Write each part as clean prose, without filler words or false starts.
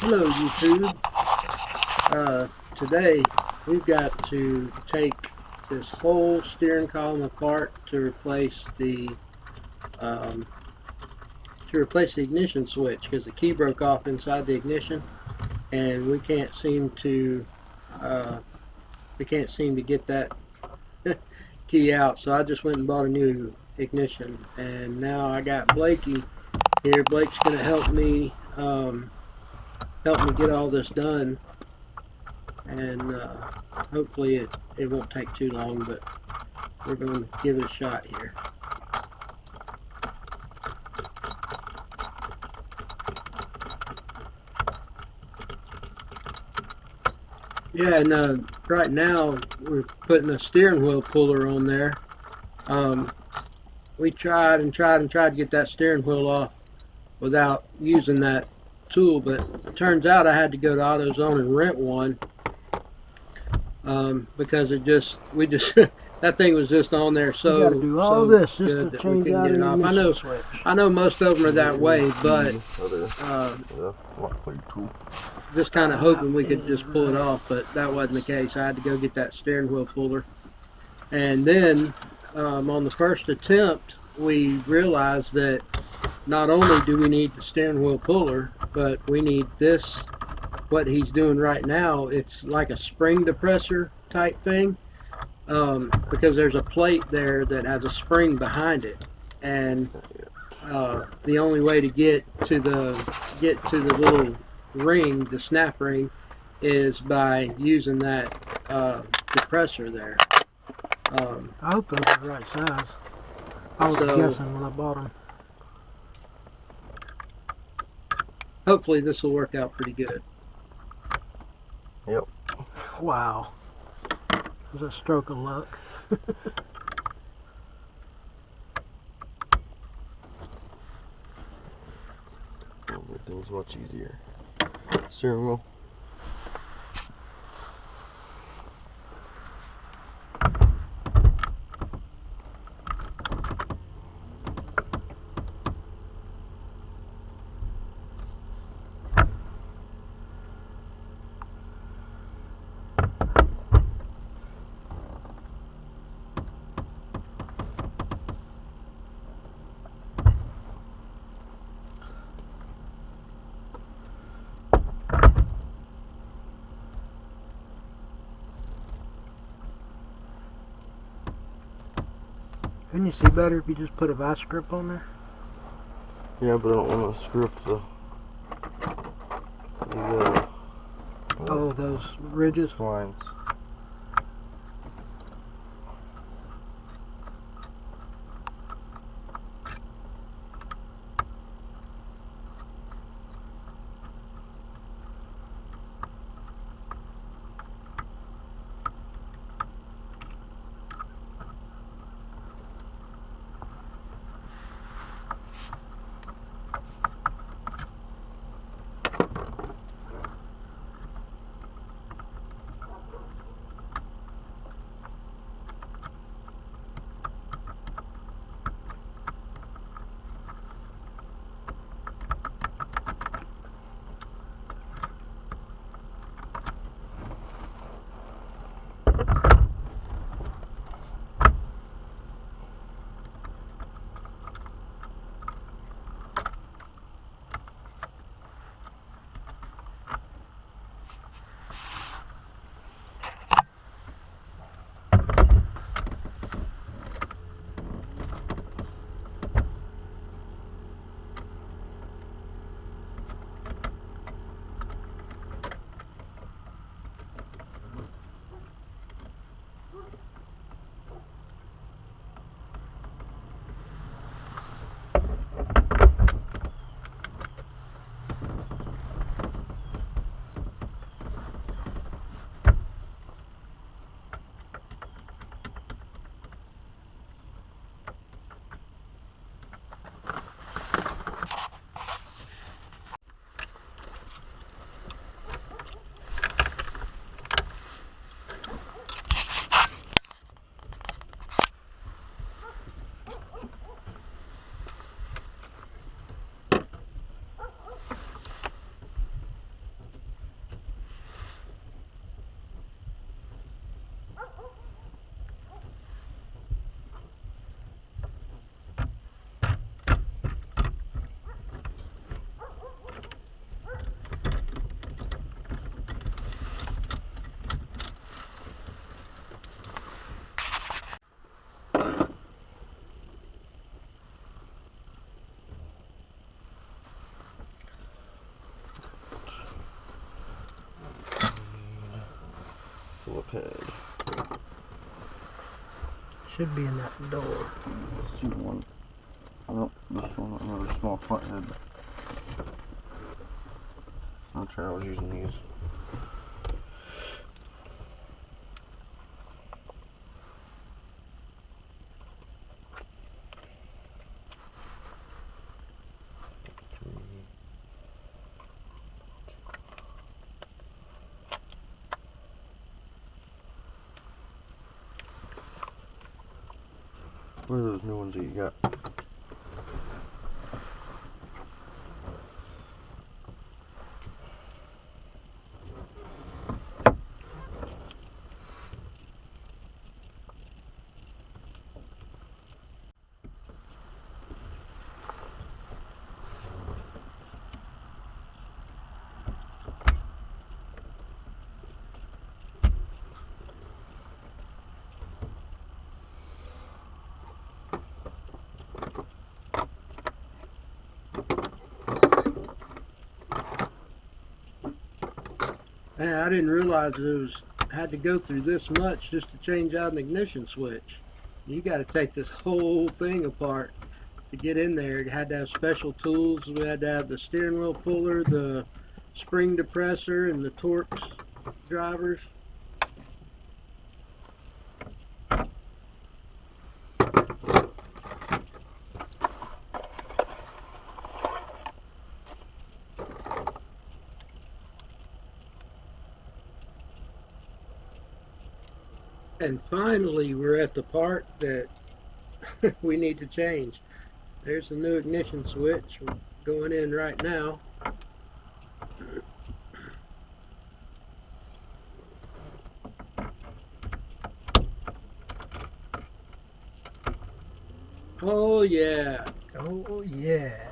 Hello YouTube. Today we've got to take this whole steering column apart um, to replace the ignition switch because the key broke off inside the ignition, and uh, we can't seem to get that key out. So I just went and bought a new ignition, and now I got Blakey here. Blake's going to help me get all this done, and hopefully it won't take too long, but we're going to give it a shot here. Yeah, and right now we're putting a steering wheel puller on there. Um, we tried and tried and tried to get that steering wheel off without using that tool, but it turns out I had to go to AutoZone and rent one, because we just that thing was just on there You got to do all so this just to good that we change couldn't out get it an off. ignition switch. I know most of them are that way, but just kind of hoping we could just pull it off, but that wasn't the case. I had to go get that steering wheel puller, and then on the first attempt, we realized that not only do we need the steering wheel puller, but we need this. What he's doing right now, it's like a spring depressor type thing, because there's a plate there that has a spring behind it, and the only way to get to the little ring, the snap ring, is by using that depressor there. I hope those are the right size. I was guessing when I bought them. Hopefully this will work out pretty good. Yep. Wow. It was a stroke of luck. Everything's much easier. Steering wheel. Couldn't you see better if you just put a vice grip on there? Yeah, but I don't want to screw up those ridges. lines. pad. Should be in that door. Let's see one. Oh, this one, another small front head. I'll try. I was using these. What are those new ones that you got? Man, I didn't realize had to go through this much just to change out an ignition switch. You got to take this whole thing apart to get in there. You had to have special tools. We had to have the steering wheel puller, the spring depressor, and the Torx drivers. And finally, we're at the part that we need to change. There's the new ignition switch. We're going in right now. Oh yeah. Oh yeah.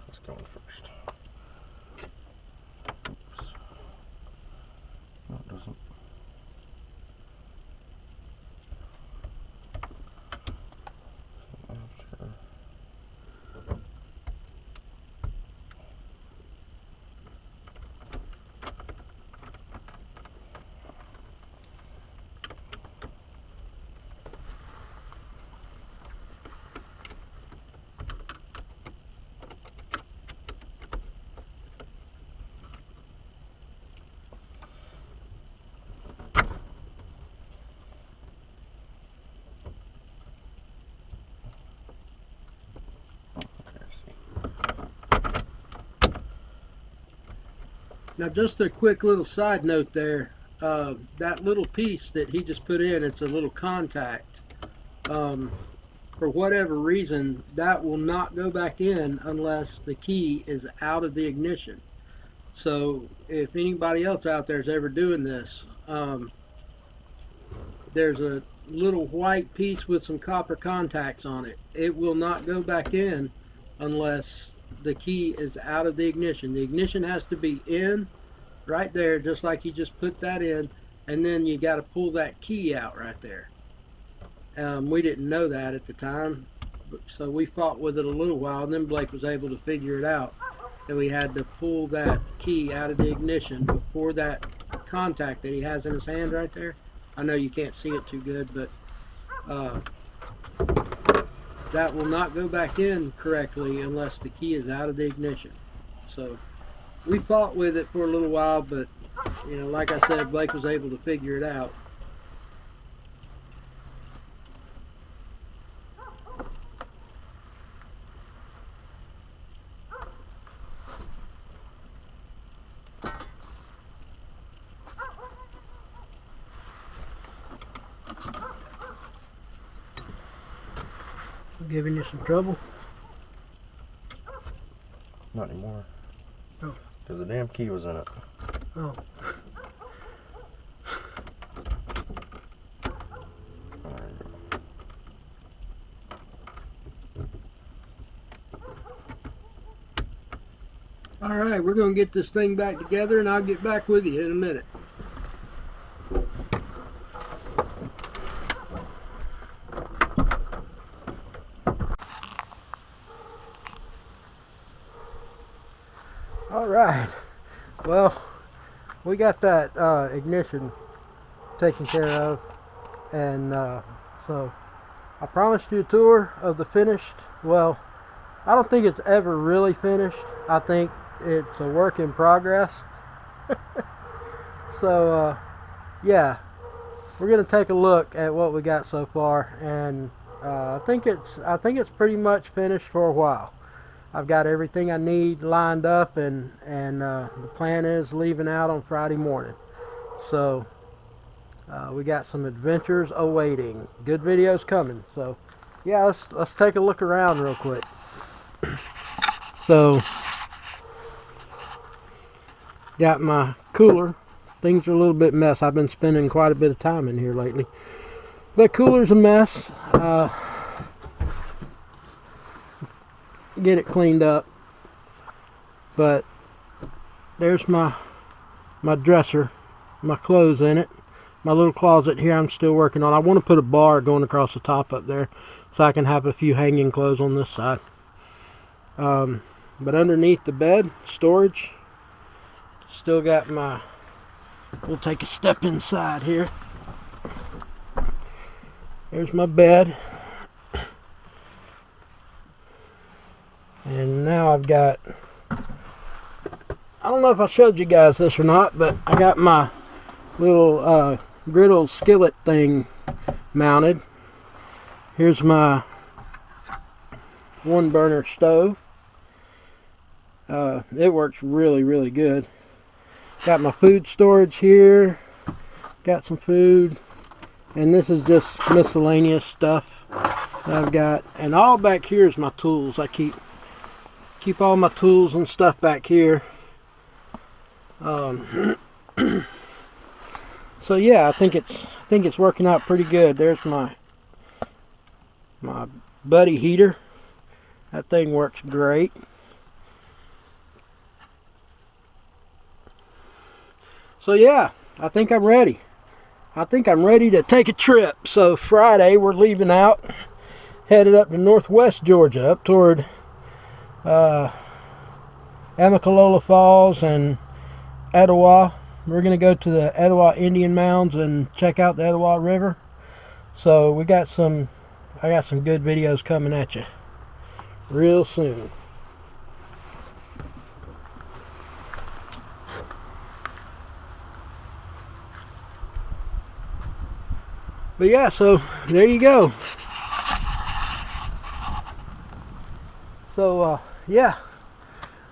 Let's go in first. Oops. No, it doesn't. After. Now, just a quick little side note there. That little piece that he just put in, it's a little contact. Um, for whatever reason, that will not go back in unless the key is out of the ignition. So, if anybody else out there is ever doing this, there's a little white piece with some copper contacts on it. It will not go back in unless the key is out of the ignition. The ignition has to be in right there, just like you just put that in, and then you got to pull that key out right there. We didn't know that at the time, so we fought with it a little while, and then Blake was able to figure it out. That we had to pull that key out of the ignition before that contact that he has in his hand right there. I know you can't see it too good, but that will not go back in correctly unless the key is out of the ignition. So we fought with it for a little while, but like I said, Blake was able to figure it out. Giving you some trouble? Not anymore. Oh. Because the damn key was in it. Oh. All right, we're going to get this thing back together, and I'll get back with you in a minute. All right. Well, we got that ignition taken care of, and so I promised you a tour of the finished. Well, I don't think it's ever really finished. I think it's a work in progress. So yeah, we're gonna take a look at what we got so far, and I think it's pretty much finished for a while. I've got everything I need lined up, and the plan is leaving out on Friday morning. So we got some adventures awaiting. Good videos coming. So yeah, let's take a look around real quick. So got my cooler. Things are a little bit mess. I've been spending quite a bit of time in here lately. The cooler's a mess. Get it cleaned up. But there's my dresser, my clothes in it. My little closet here I'm still working on. I want to put a bar going across the top up there so I can have a few hanging clothes on this side. But underneath the bed, storage, still got my, we'll take a step inside here. There's my bed. And now I've got, I don't know if I showed you guys this or not, but I got my little griddle skillet thing mounted. Here's my one burner stove. It works really, really good. Got my food storage here. Got some food. And this is just miscellaneous stuff that I've got. And all back here is my tools. I keep all my tools and stuff back here. So yeah, I think it's working out pretty good. There's my buddy heater. That thing works great. So yeah, I think I'm ready. I think I'm ready to take a trip. So Friday we're leaving out, headed up to northwest Georgia, up toward Amicalola Falls and Etowah. We're gonna go to the Etowah Indian Mounds and check out the Etowah River. So I got some good videos coming at you real soon. But yeah, so there you go. So yeah,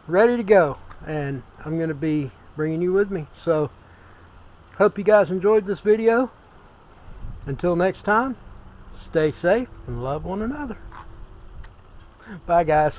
ready to go, and I'm gonna be bringing you with me. So hope you guys enjoyed this video. Until next time, stay safe and love one another. Bye guys.